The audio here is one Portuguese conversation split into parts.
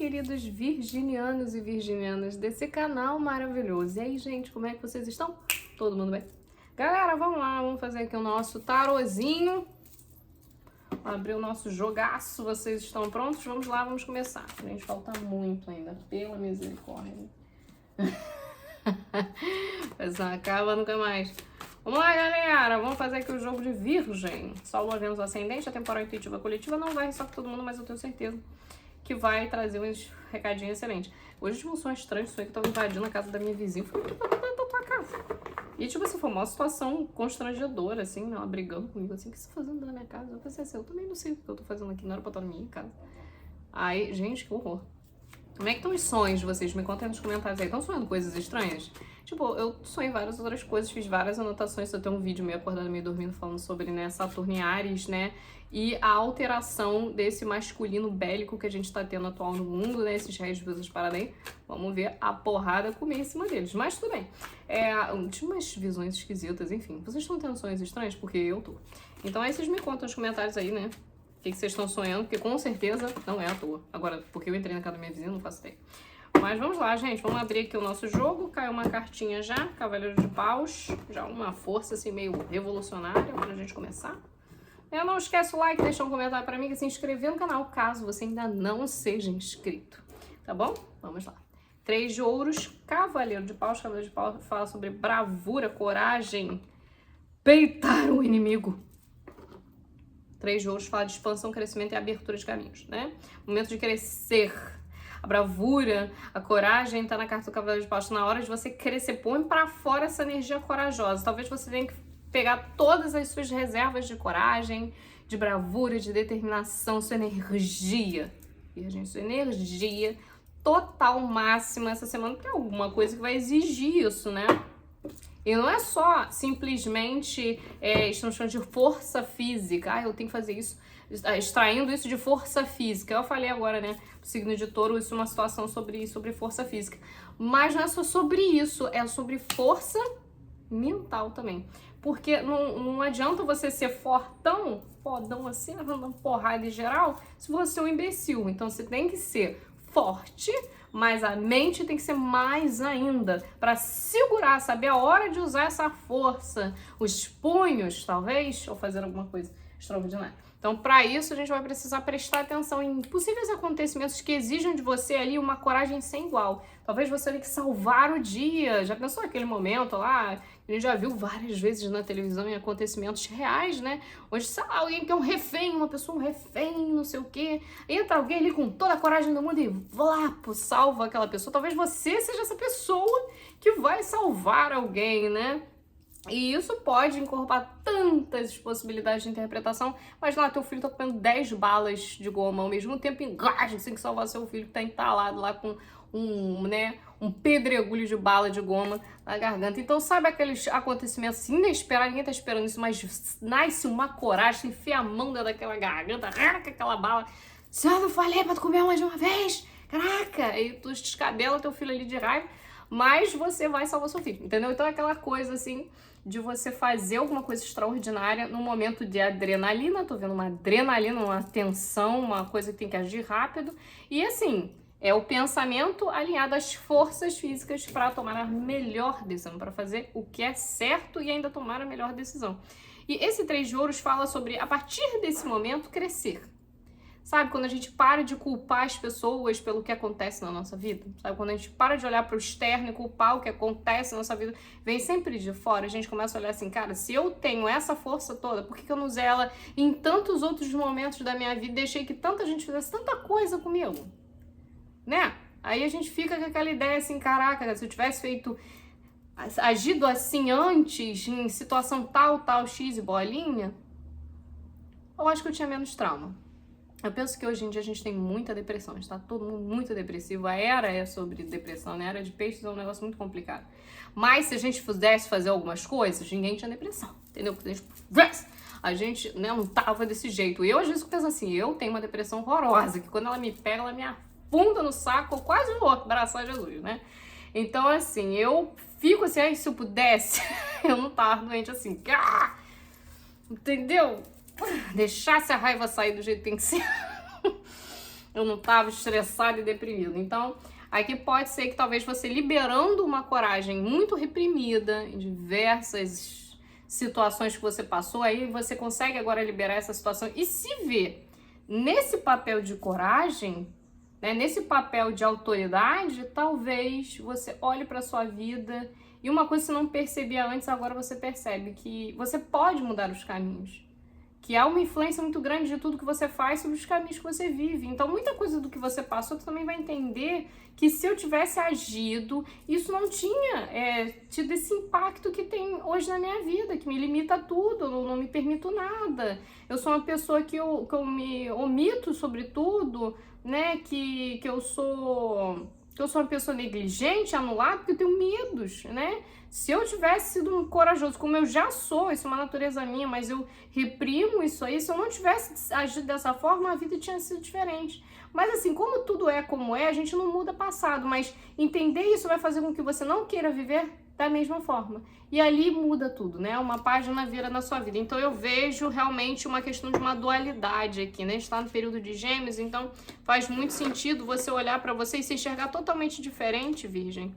queridos virginianos e virginianas desse canal maravilhoso. E aí, gente, como é que vocês estão? Todo mundo bem? Galera, vamos lá, vamos fazer aqui o nosso tarozinho. Abrir o nosso jogaço, vocês estão prontos? Vamos lá, vamos começar. Gente, falta muito ainda, pela misericórdia. Mas não acaba nunca mais. Vamos lá, galera, vamos fazer aqui o jogo de Virgem. Sol, Lua, Vênus, Ascendente, a temporal intuitiva coletiva não vai só com todo mundo, mas eu tenho certeza que vai trazer uns recadinhos excelentes. Hoje tive um som estranho, sonho que eu tava invadindo a casa da minha vizinha. Falei, o que tá acontecendo na tua casa? E tipo assim, foi uma situação constrangedora, assim, né? Ela brigando comigo, assim, o que você tá fazendo na minha casa? Eu pensei assim, eu também não sei o que eu tô fazendo aqui, não era pra estar na minha casa. Aí, gente, que horror. Como é que estão os sonhos de vocês? Me contem nos comentários aí. Estão sonhando coisas estranhas? Tipo, eu sonhei várias outras coisas, fiz várias anotações. Eu tenho um vídeo meio acordado, meio dormindo, falando sobre, né, Saturno e Áries, né? E a alteração desse masculino bélico que a gente tá tendo atual no mundo, né? Esses reis de Budas para aí. Vamos ver a porrada comer em cima deles. Mas tudo bem. Tinha umas visões esquisitas, enfim. Vocês estão tendo sonhos estranhos? Porque eu tô. Então aí vocês me contam nos comentários aí, né? O que vocês estão sonhando, porque com certeza não é à toa. Agora, porque eu entrei na casa da minha vizinha, não faço ideia. Mas vamos lá, gente. Vamos abrir aqui o nosso jogo. Caiu uma cartinha já, Cavaleiro de Paus. Já uma força assim meio revolucionária pra gente começar. Não esquece o like, deixa um comentário pra mim e se inscrever no canal, caso você ainda não seja inscrito. Tá bom? Vamos lá. 3 de ouros, Cavaleiro de Paus. Cavaleiro de Paus fala sobre bravura, coragem, peitar o inimigo. 3 de ouros fala de expansão, crescimento e abertura de caminhos, né? Momento de crescer. A bravura, a coragem tá na carta do Cavaleiro de Paus. Na hora de você crescer, põe pra fora essa energia corajosa. Talvez você tenha que pegar todas as suas reservas de coragem, de bravura, de determinação, sua energia. Virgem, sua energia total, máxima essa semana. Tem alguma coisa que vai exigir isso, né? E não é só simplesmente estamos falando de força física. Ah, eu tenho que fazer isso, extraindo isso de força física. Eu falei agora, né? O signo de Touro, isso é uma situação sobre força física. Mas não é só sobre isso, é sobre força mental também. Porque não adianta você ser fortão, fodão assim, levando porrada em geral, se você é um imbecil. Então você tem que ser forte, mas a mente tem que ser mais ainda para segurar, saber a hora de usar essa força, os punhos, talvez, ou fazer alguma coisa extraordinária. Então, para isso, a gente vai precisar prestar atenção em possíveis acontecimentos que exijam de você ali uma coragem sem igual. Talvez você tenha que salvar o dia. Já pensou aquele momento lá? A gente já viu várias vezes na televisão em acontecimentos reais, né? Onde, sei lá, alguém que é um refém, uma pessoa, um refém, não sei o quê. Entra alguém ali com toda a coragem do mundo e lá, salva aquela pessoa. Talvez você seja essa pessoa que vai salvar alguém, né? E isso pode incorporar tantas possibilidades de interpretação, mas lá teu filho tá comendo 10 balas de goma ao mesmo tempo, engaja, você tem que salvar seu filho que tá entalado lá com um pedregulho de bala de goma na garganta. Então sabe aqueles acontecimentos inesperados, ninguém tá esperando isso, mas nasce uma coragem, enfia a mão dentro daquela garganta, arranca aquela bala. Se eu não falei pra tu comer mais de uma vez, caraca, e tu descabela teu filho ali de raiva, mas você vai salvar seu filho, entendeu? Então é aquela coisa assim de você fazer alguma coisa extraordinária num momento de adrenalina. Tô vendo uma adrenalina, uma tensão, uma coisa que tem que agir rápido. E assim, é o pensamento alinhado às forças físicas para tomar a melhor decisão, para fazer o que é certo e ainda tomar a melhor decisão. E esse 3 de ouros fala sobre, a partir desse momento, crescer. Sabe, quando a gente para de culpar as pessoas pelo que acontece na nossa vida? Sabe, quando a gente para de olhar para o externo e culpar o que acontece na nossa vida, vem sempre de fora, a gente começa a olhar assim, cara, se eu tenho essa força toda, por que eu não usei ela em tantos outros momentos da minha vida e deixei que tanta gente fizesse tanta coisa comigo? Né? Aí a gente fica com aquela ideia assim, caraca, se eu tivesse agido assim antes, em situação tal, X e bolinha, eu acho que eu tinha menos trauma. Eu penso que hoje em dia a gente tem muita depressão, está todo mundo muito depressivo. A era é sobre depressão, né? A era de peixes é um negócio muito complicado. Mas se a gente pudesse fazer algumas coisas, ninguém tinha depressão, entendeu? A gente, né, não tava desse jeito. E eu às vezes penso assim, eu tenho uma depressão horrorosa, que quando ela me pega, ela me afunda no saco, eu quase vou abraçar Jesus, né? Então assim, eu fico assim, se eu pudesse, eu não tava doente assim, entendeu? Deixasse a raiva sair do jeito que tem que ser. eu não estava estressado e deprimido. Então, aqui pode ser que talvez você liberando uma coragem muito reprimida em diversas situações que você passou, aí você consegue agora liberar essa situação e se ver nesse papel de coragem, né, nesse papel de autoridade, talvez você olhe para sua vida e uma coisa que você não percebia antes, agora você percebe que você pode mudar os caminhos. Que há uma influência muito grande de tudo que você faz sobre os caminhos que você vive. Então, muita coisa do que você passou, tu também vai entender que se eu tivesse agido, isso não tinha tido esse impacto que tem hoje na minha vida, que me limita a tudo, eu não me permito nada. Eu sou uma pessoa que eu me omito sobre tudo, né? Que eu sou uma pessoa negligente, anulada, porque eu tenho medos, né? Se eu tivesse sido um corajoso, como eu já sou, isso é uma natureza minha, mas eu reprimo isso aí, se eu não tivesse agido dessa forma, a vida tinha sido diferente. Mas assim, como tudo é como é, a gente não muda passado, mas entender isso vai fazer com que você não queira viver da mesma forma. E ali muda tudo, né? Uma página vira na sua vida. Então eu vejo realmente uma questão de uma dualidade aqui, né? A gente tá no período de Gêmeos, então faz muito sentido você olhar para você e se enxergar totalmente diferente, Virgem.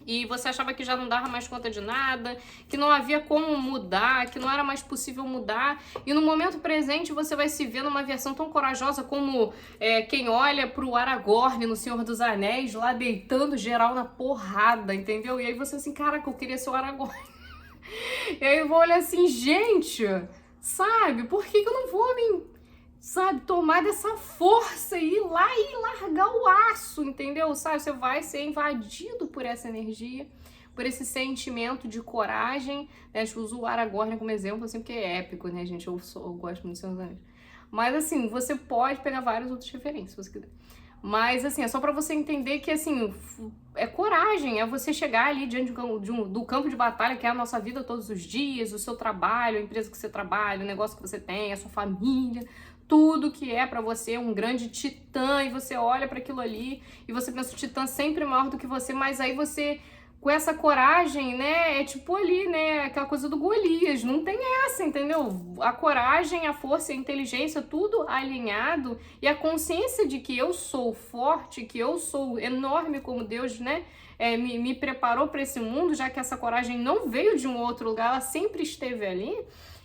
E você achava que já não dava mais conta de nada, que não havia como mudar, que não era mais possível mudar. E no momento presente você vai se ver numa versão tão corajosa como quem olha pro Aragorn no Senhor dos Anéis, lá deitando geral na porrada, entendeu? E aí você assim, caraca, eu queria ser o Aragorn. E aí eu vou olhar assim, gente, sabe, por que eu não vou tomar dessa força e ir lá e largar o aço, entendeu? Sabe, você vai ser invadido por essa energia, por esse sentimento de coragem, né? Eu uso o Aragorn como exemplo, assim, porque é épico, né, gente? Eu gosto muito de Senhor dos Anéis. Mas, assim, você pode pegar várias outras referências, se você quiser. Mas, assim, é só pra você entender que, assim, é coragem, é você chegar ali diante do campo de batalha, que é a nossa vida todos os dias, o seu trabalho, a empresa que você trabalha, o negócio que você tem, a sua família, tudo que é pra você um grande titã, e você olha pra aquilo ali, e você pensa o titã sempre maior do que você, mas aí você, com essa coragem, né, é tipo ali, né, aquela coisa do Golias, não tem essa, entendeu? A coragem, a força, a inteligência, tudo alinhado, e a consciência de que eu sou forte, que eu sou enorme como Deus, né, me preparou para esse mundo, já que essa coragem não veio de um outro lugar, ela sempre esteve ali.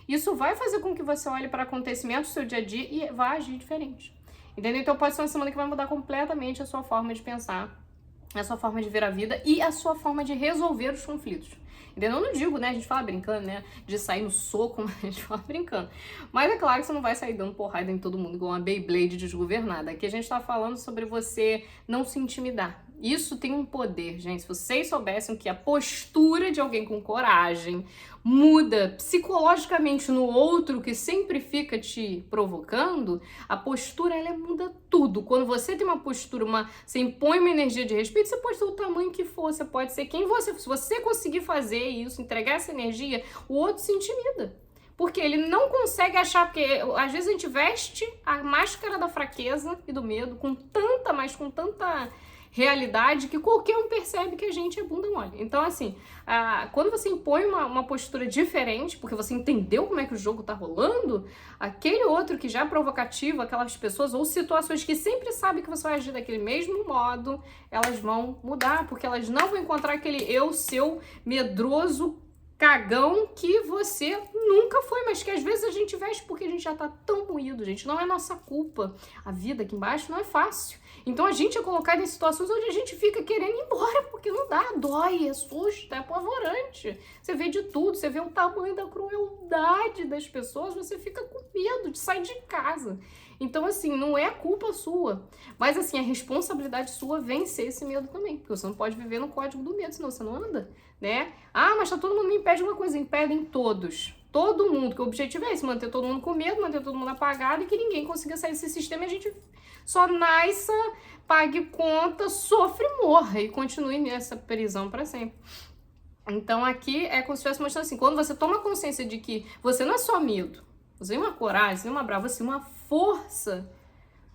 Isso vai fazer com que você olhe para acontecimentos do seu dia a dia e vá agir diferente. Entendeu? Então pode ser uma semana que vai mudar completamente a sua forma de pensar, a sua forma de ver a vida e a sua forma de resolver os conflitos. Entendeu? Eu não digo, né? A gente fala brincando, né? De sair no soco, mas a gente fala brincando. Mas é claro que você não vai sair dando porrada em todo mundo igual uma Beyblade desgovernada. Aqui a gente tá falando sobre você não se intimidar. Isso tem um poder, gente. Se vocês soubessem que a postura de alguém com coragem muda psicologicamente no outro que sempre fica te provocando, a postura, ela muda tudo. Quando você tem uma postura, você impõe uma energia de respeito, você pode ser o tamanho que for, você pode ser quem você for. Se você conseguir fazer isso, entregar essa energia, o outro se intimida. Porque ele não consegue achar, porque às vezes a gente veste a máscara da fraqueza e do medo com tanta realidade que qualquer um percebe que a gente é bunda mole. Então, assim, quando você impõe uma postura diferente, porque você entendeu como é que o jogo tá rolando, aquele outro que já é provocativo, aquelas pessoas ou situações que sempre sabem que você vai agir daquele mesmo modo, elas vão mudar, porque elas não vão encontrar aquele eu seu medroso cagão que você nunca foi, mas que às vezes a gente veste porque a gente já tá tão moído, gente. Não é nossa culpa. A vida aqui embaixo não é fácil. Então a gente é colocado em situações onde a gente fica querendo ir embora, porque não dá, dói, assusta, é apavorante. Você vê de tudo, você vê o tamanho da crueldade das pessoas, você fica com medo de sair de casa. Então, assim, não é culpa sua, mas, assim, a responsabilidade sua vencer esse medo também, porque você não pode viver no código do medo, senão você não anda, né? Ah, mas tá todo mundo me impede uma coisa, impedem todos. Todo mundo, que o objetivo é esse, manter todo mundo com medo, manter todo mundo apagado e que ninguém consiga sair desse sistema e a gente só nasça, pague conta, sofre e morra e continue nessa prisão para sempre. Então aqui é como se estivesse mostrando assim, quando você toma consciência de que você não é só medo, você tem uma coragem, você tem uma brava, você tem uma força,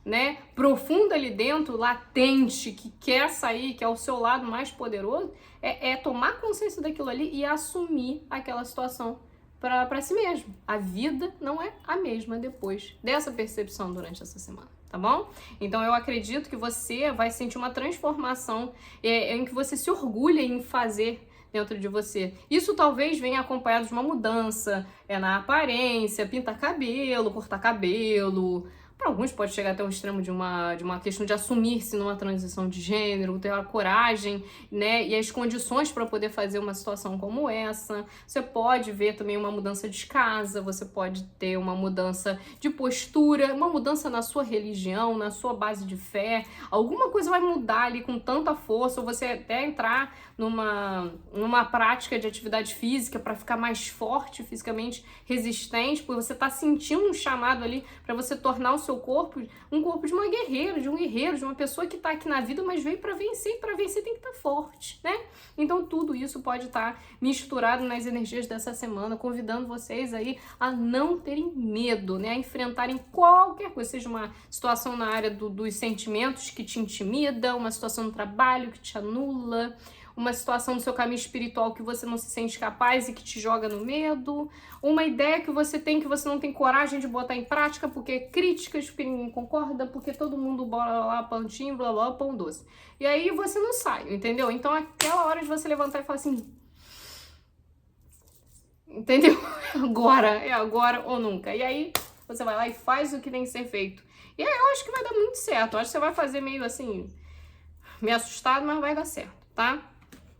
né, profunda ali dentro, latente, que quer sair, que é o seu lado mais poderoso, é tomar consciência daquilo ali e assumir aquela situação para si mesmo. A vida não é a mesma depois dessa percepção durante essa semana. tá bom? Então eu acredito que você vai sentir uma transformação em que você se orgulha em fazer dentro de você. Isso talvez venha acompanhado de uma mudança na aparência, pintar cabelo, cortar cabelo. Para alguns pode chegar até o extremo de uma questão de assumir-se numa transição de gênero, ter a coragem, né, e as condições para poder fazer uma situação como essa. Você pode ver também uma mudança de casa, você pode ter uma mudança de postura, uma mudança na sua religião, na sua base de fé. Alguma coisa vai mudar ali com tanta força, ou você até entrar numa prática de atividade física para ficar mais forte, fisicamente resistente, porque você está sentindo um chamado ali para você tornar o seu corpo um corpo de uma guerreira, de um guerreiro, de uma pessoa que tá aqui na vida, mas veio para vencer, e para vencer tem que estar forte, né? Então tudo isso pode estar misturado nas energias dessa semana, convidando vocês aí a não terem medo, né? A enfrentarem qualquer coisa, seja uma situação na área dos sentimentos que te intimida, uma situação no trabalho que te anula, uma situação no seu caminho espiritual que você não se sente capaz e que te joga no medo, uma ideia que você tem que você não tem coragem de botar em prática porque críticas, porque ninguém concorda, porque todo mundo bora lá, pãozinho, blá blá, pão doce. E aí você não sai, entendeu? Então aquela hora de você levantar e falar assim, entendeu? É agora ou nunca. E aí você vai lá e faz o que tem que ser feito. E aí eu acho que vai dar muito certo. Eu acho que você vai fazer meio assim, meio assustado, mas vai dar certo, tá?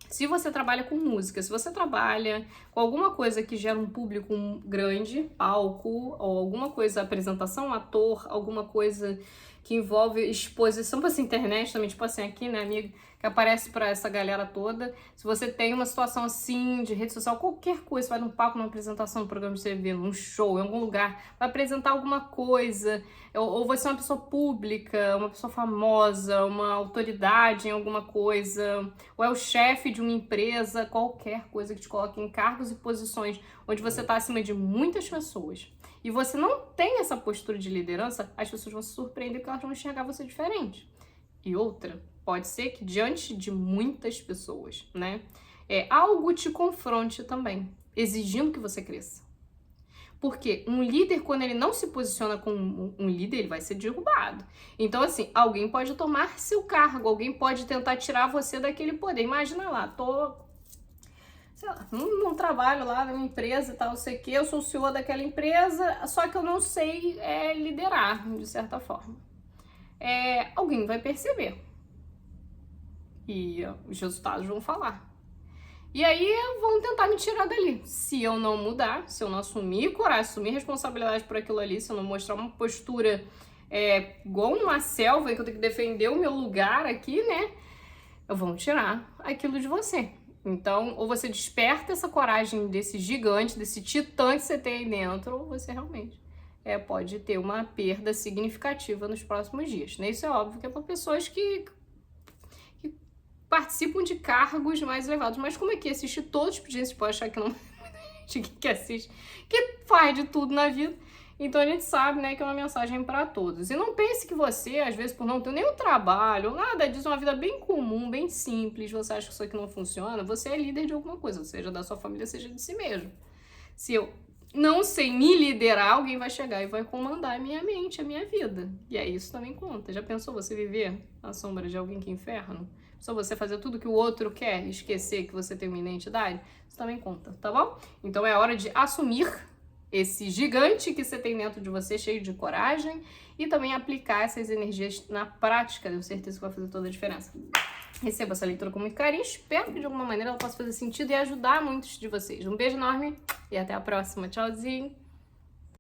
Se você trabalha com música, se você trabalha com alguma coisa que gera um público grande, palco, ou alguma coisa, apresentação, ator, alguma coisa que envolve exposição para essa internet também, tipo assim, aqui, né, amiga, que aparece para essa galera toda. Se você tem uma situação assim, de rede social, qualquer coisa, você vai num palco, numa apresentação, num programa de TV, num show, em algum lugar, vai apresentar alguma coisa, ou você é uma pessoa pública, uma pessoa famosa, uma autoridade em alguma coisa, ou é o chefe de uma empresa, qualquer coisa que te coloque em cargos e posições onde você está acima de muitas pessoas, e você não tem essa postura de liderança, as pessoas vão se surpreender porque elas vão enxergar você diferente. E outra, pode ser que diante de muitas pessoas, né, algo te confronte também, exigindo que você cresça. Porque um líder, quando ele não se posiciona como um líder, ele vai ser derrubado. Então, assim, alguém pode tomar seu cargo, alguém pode tentar tirar você daquele poder. Imagina lá, sei lá, num trabalho lá na minha empresa e tal, sei que eu sou o CEO daquela empresa, só que eu não sei liderar, de certa forma. Alguém vai perceber. E os resultados vão falar. E aí vão tentar me tirar dali. Se eu não mudar, se eu não assumir coragem, assumir responsabilidade por aquilo ali, se eu não mostrar uma postura igual numa selva, que eu tenho que defender o meu lugar aqui, né? Vão tirar aquilo de você. Então, ou você desperta essa coragem desse gigante, desse titã que você tem aí dentro, ou você realmente pode ter uma perda significativa nos próximos dias, né? Isso é óbvio que é para pessoas que participam de cargos mais elevados. Mas como é que assiste todo tipo de gente? Pode achar que não gente que assiste, que faz de tudo na vida. Então a gente sabe, né, que é uma mensagem para todos. E não pense que você, às vezes, por não ter nenhum trabalho, nada disso, uma vida bem comum, bem simples, você acha que isso aqui não funciona, você é líder de alguma coisa, seja da sua família, seja de si mesmo. Se eu não sei me liderar, alguém vai chegar e vai comandar a minha mente, a minha vida. E aí isso também conta. Já pensou você viver na sombra de alguém que é inferno? Só você fazer tudo que o outro quer e esquecer que você tem uma identidade? Isso também conta, tá bom? Então é hora de assumir esse gigante que você tem dentro de você, cheio de coragem, e também aplicar essas energias na prática. Tenho certeza que vai fazer toda a diferença. Receba essa leitura com muito carinho, espero que de alguma maneira ela possa fazer sentido e ajudar muitos de vocês. Um beijo enorme e até a próxima. Tchauzinho!